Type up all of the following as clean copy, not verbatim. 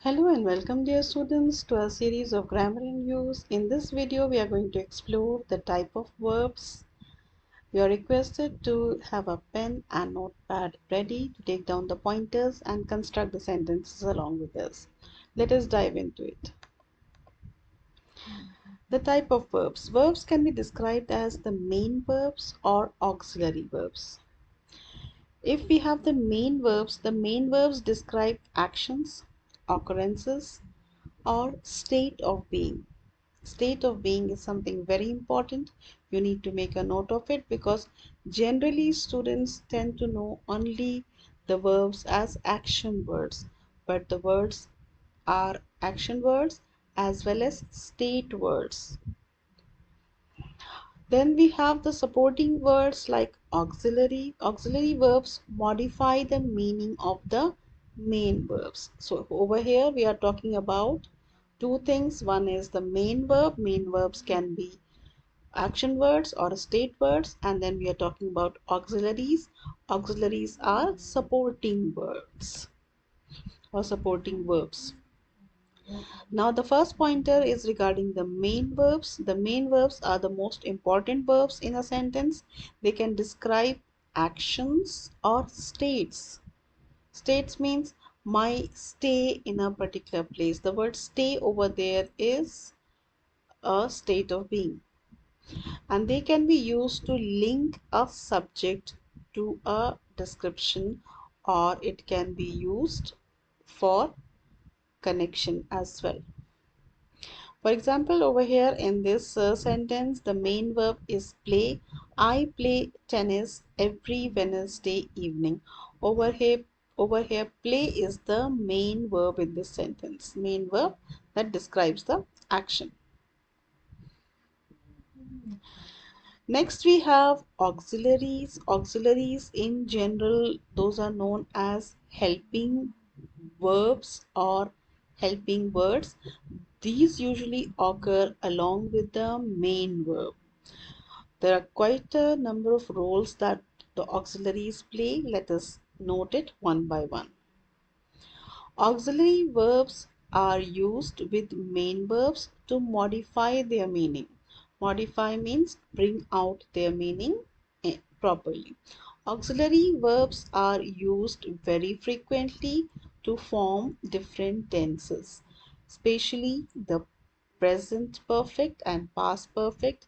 Hello and welcome dear students to our series of grammar in use. In this video we are going to explore the type of verbs. You are requested to have a pen and notepad ready to take down the pointers and construct the sentences along with us. Let us dive into it. The type of verbs. Verbs can be described as the main verbs or auxiliary verbs. If we have the main verbs describe actions, occurrences, or state of being. State of being is something very important. You need to make a note of it because generally students tend to know only the verbs as action words, but the words are action words as well as state words. Then we have the supporting words like auxiliary. Auxiliary verbs modify the meaning of the main verbs. So over here we are talking about two things. One is the main verb. Main verbs can be action words or state words, and then we are talking about auxiliaries. Auxiliaries are supporting words or supporting verbs. Now the first pointer is regarding the main verbs. The main verbs are the most important verbs in a sentence. They can describe actions or states. States means my stay in a particular place. The word stay over there is a state of being, and they can be used to link a subject to a description, or it can be used for connection as well. For example, over here in this sentence, the main verb is play. I play tennis every Wednesday evening. Over here, play is the main verb in this sentence. Main verb that describes the action. Next, we have auxiliaries. Auxiliaries in general, those are known as helping verbs or helping words. These usually occur along with the main verb. There are quite a number of roles that the auxiliaries play. Let us note it one by one. Auxiliary verbs are used with main verbs to modify their meaning. Modify means bring out their meaning properly. Auxiliary verbs are used very frequently to form different tenses, especially the present perfect and past perfect.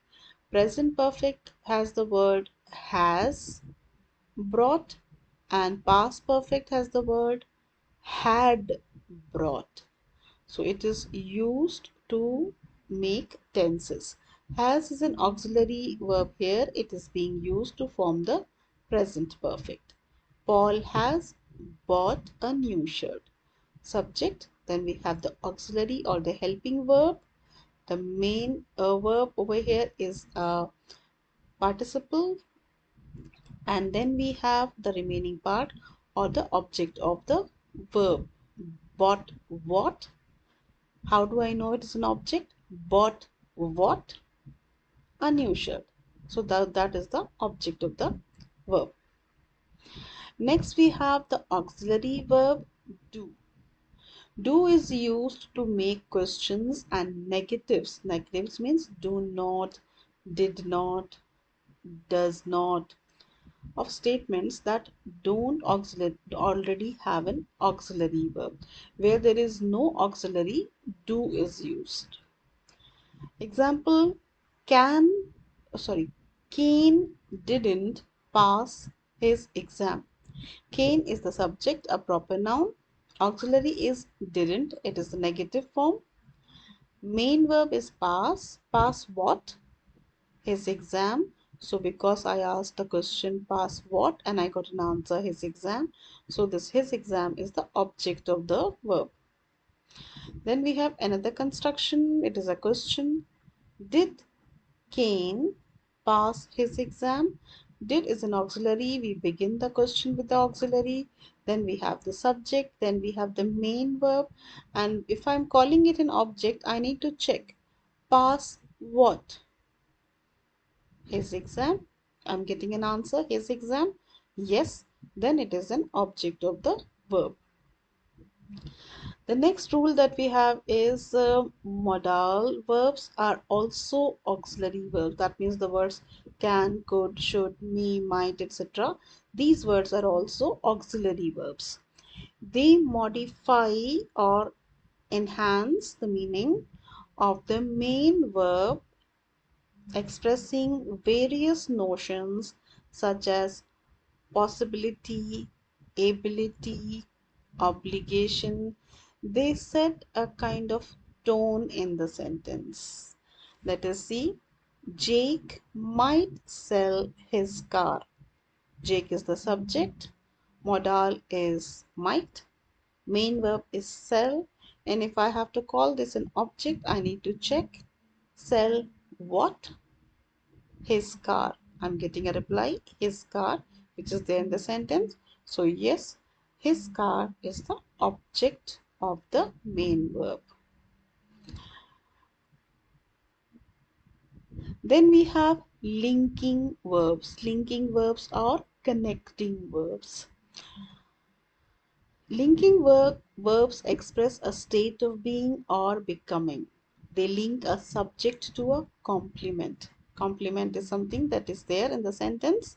Present perfect has the word has brought, and past perfect has the word had brought. So it is used to make tenses. Has is an auxiliary verb here. It is being used to form the present perfect. Paul has bought a new shirt. Subject. Then we have the auxiliary or the helping verb. The main verb over here is a participle, and then we have the remaining part or the object of the verb. Bought what? How do I know it is an object? Bought what? A new shirt. So that is the object of the verb. Next we have the auxiliary verb do. Do is used to make questions and negatives. Negatives means do not, did not, does not, of statements that don't already have an auxiliary verb. Where there is no auxiliary, do is used. Example, can sorry Kane didn't pass his exam. Kane is the subject, a proper noun. Auxiliary is didn't, it is the negative form. Main verb is pass. Pass what? His exam. So because I asked the question pass what and I got an answer his exam, so this his exam is the object of the verb. Then we have another construction. It is a question. Did Kane pass his exam? Did is an auxiliary. We begin the question with the auxiliary. Then we have the subject. Then we have the main verb. And if I'm calling it an object, I need to check. Pass what? His exam. I'm getting an answer. His exam. Yes. Then it is an object of the verb. The next rule that we have is modal verbs are also auxiliary verbs. That means the words can, could, should, may, might, etc. These words are also auxiliary verbs. They modify or enhance the meaning of the main verb, expressing various notions such as possibility, ability, obligation. They set a kind of tone in the sentence. Let us see. Jake might sell his car. Jake is the subject. Modal is might. Main verb is sell. And if I have to call this an object, I need to check sell what? His car. I'm getting a reply, his car, which is there in the sentence. So yes, his car is the object of the main verb. Then we have linking verbs. Linking verbs are connecting verbs. Linking verbs express a state of being or becoming. They link a subject to a complement. Complement is something that is there in the sentence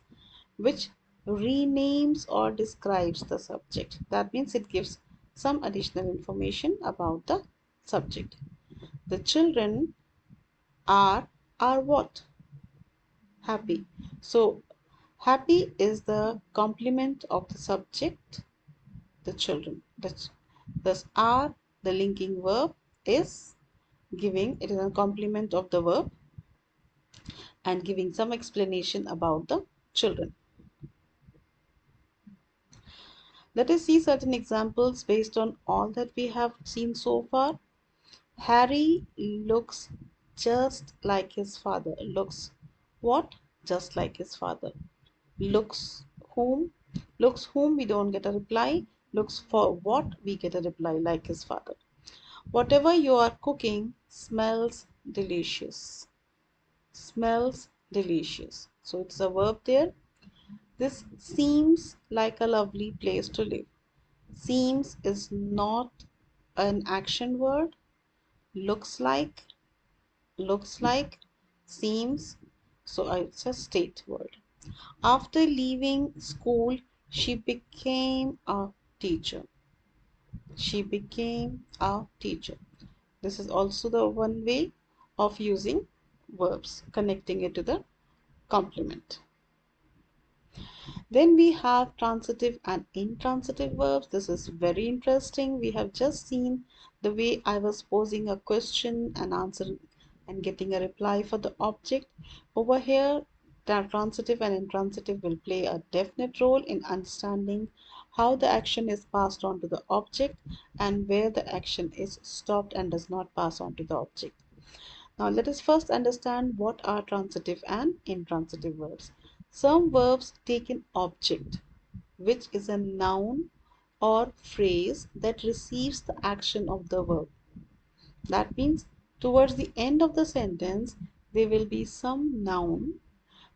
which renames or describes the subject. That means it gives some additional information about the subject. The children are what? Happy. So happy is the complement of the subject, the children. Thus are, the linking verb, is giving, it is a complement of the verb and giving some explanation about the children. Let us see certain examples based on all that we have seen so far. Harry looks just like his father. Looks what? Just like his father. Looks whom? Looks whom, we don't get a reply. Looks for what? We get a reply, like his father. Whatever you are cooking smells delicious. Smells delicious. So it's a verb there. This seems like a lovely place to live. Seems is not an action word. Looks like, seems, so it's a state word. After leaving school, she became a teacher. She became a teacher. This is also the one way of using verbs, connecting it to the complement. Then we have transitive and intransitive verbs. This is very interesting. We have just seen the way I was posing a question and answering and getting a reply for the object. Over here, that transitive and intransitive will play a definite role in understanding how the action is passed on to the object and where the action is stopped and does not pass on to the object. Now let us first understand what are transitive and intransitive verbs. Some verbs take an object, which is a noun or phrase that receives the action of the verb. That means towards the end of the sentence, there will be some noun,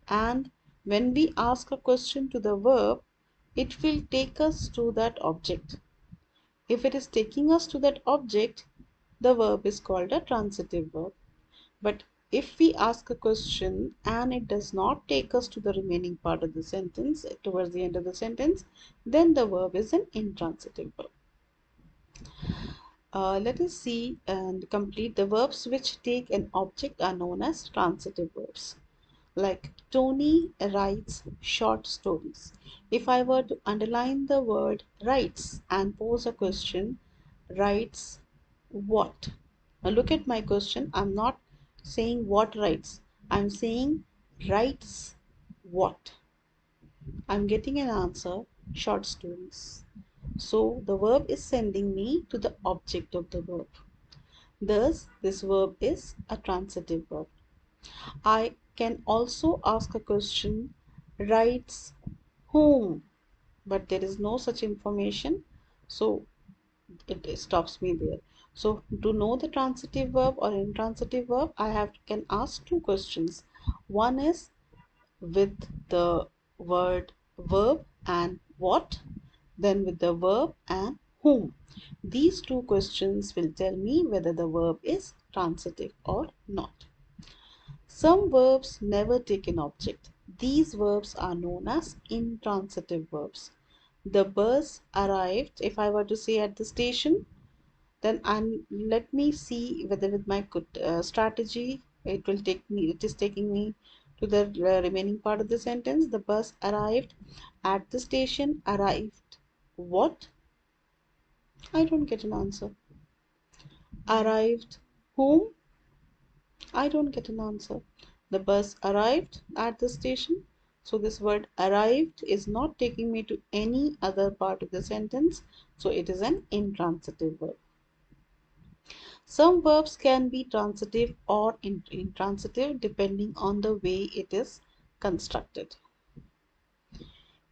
and when we ask a question to the verb, it will take us to that object. If it is taking us to that object, the verb is called a transitive verb. But if we ask a question and it does not take us to the remaining part of the sentence, towards the end of the sentence, then the verb is an intransitive verb. Let us see and complete. The verbs which take an object are known as transitive verbs. Like Tony writes short stories. If I were to underline the word writes and pose a question, writes what? Now look at my question. I'm not saying what writes. I'm saying writes what? I'm getting an answer, short stories. So the verb is sending me to the object of the verb. Thus, this verb is a transitive verb. I can also ask a question, writes whom? But there is no such information, so it stops me there. So to know the transitive verb or intransitive verb, can ask two questions. One is with the word verb and what, then with the verb and whom. These two questions will tell me whether the verb is transitive or not. Some verbs never take an object. These verbs are known as intransitive verbs. The bus arrived. If I were to say at the station, then let me see whether with my strategy it is taking me to the remaining part of the sentence. The bus arrived at the station. Arrived what? I don't get an answer. Arrived whom? I don't get an answer. The bus arrived at the station. So this word arrived is not taking me to any other part of the sentence. So it is an intransitive verb. Some verbs can be transitive or intransitive depending on the way it is constructed.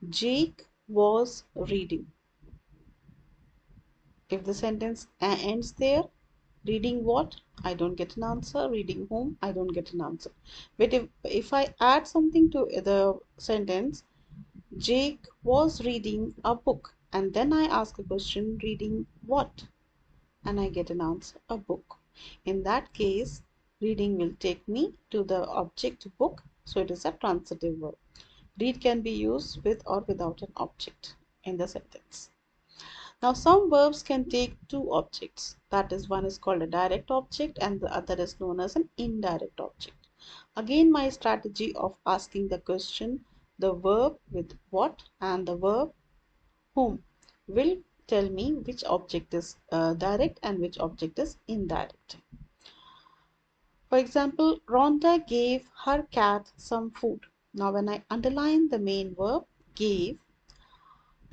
Jake was reading. If the sentence ends there, reading what? I don't get an answer. Reading whom? I don't get an answer. But if I add something to the sentence, Jake was reading a book, and then I ask a question, reading what? And I get an answer, a book. In that case, reading will take me to the object book, so it is a transitive verb. Read can be used with or without an object in the sentence. Now, some verbs can take two objects. That is, one is called a direct object and the other is known as an indirect object. Again, my strategy of asking the question, the verb with what and the verb whom will tell me which object is direct and which object is indirect. For example, Rhonda gave her cat some food. Now, when I underline the main verb, gave,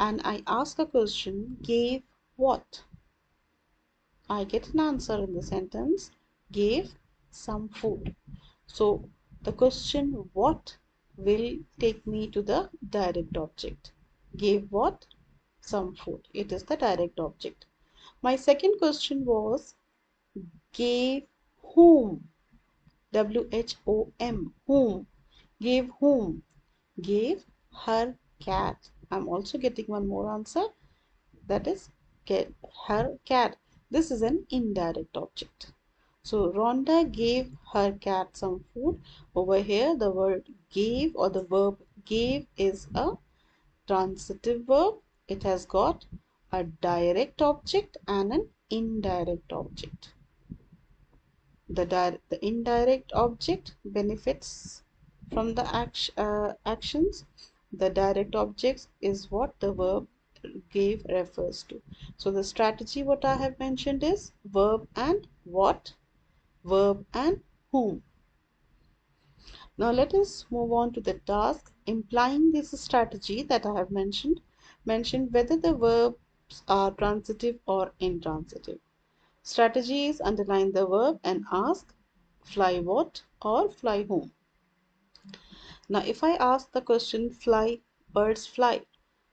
and I ask a question, gave what? I get an answer in the sentence, gave some food. So, the question what will take me to the direct object. Gave what? Some food. It is the direct object. My second question was, gave whom? W-H-O-M. Whom? Gave whom? Gave her cat. I'm also getting one more answer. That is, get her cat. This is an indirect object. So Rhonda gave her cat some food. Over here, the word gave or the verb gave is a transitive verb. It has got a direct object and an indirect object. The indirect object benefits from the actions. The direct object is what the verb gave refers to. So the strategy what I have mentioned is verb and what, verb and whom. Now let us move on to the task implying this strategy that I have mentioned whether the verbs are transitive or intransitive. Strategy is underline the verb and ask fly what or fly whom. Now if I ask the question fly, birds fly.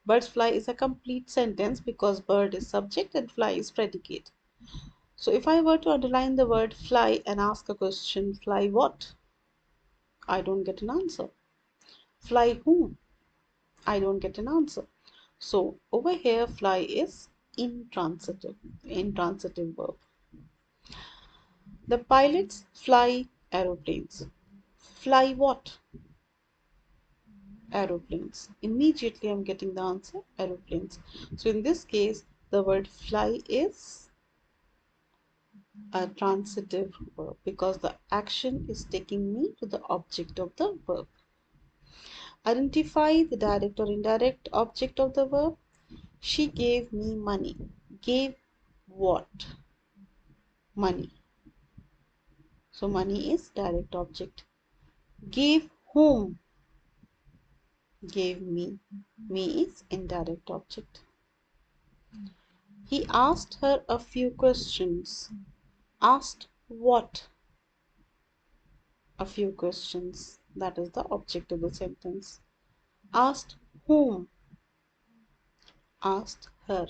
Birds fly is a complete sentence because bird is subject and fly is predicate. So if I were to underline the word fly and ask a question, fly what? I don't get an answer. Fly whom? I don't get an answer. So over here, fly is intransitive verb. The pilots fly aeroplanes. Fly what? Aeroplanes. Immediately I'm getting the answer, aeroplanes. So in this case, the word fly is a transitive verb because the action is taking me to the object of the verb. Identify the direct or indirect object of the verb. She gave me money. Gave what? Money. So money is direct object. Gave whom? Gave me. Me is indirect object. He asked her a few questions. Asked what? A few questions. That is the object of the sentence. Asked whom? Asked her.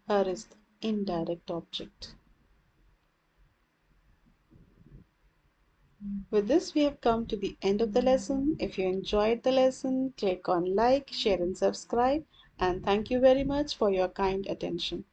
Her is the indirect object. With this, we have come to the end of the lesson. If you enjoyed the lesson, click on like, share and subscribe. And thank you very much for your kind attention.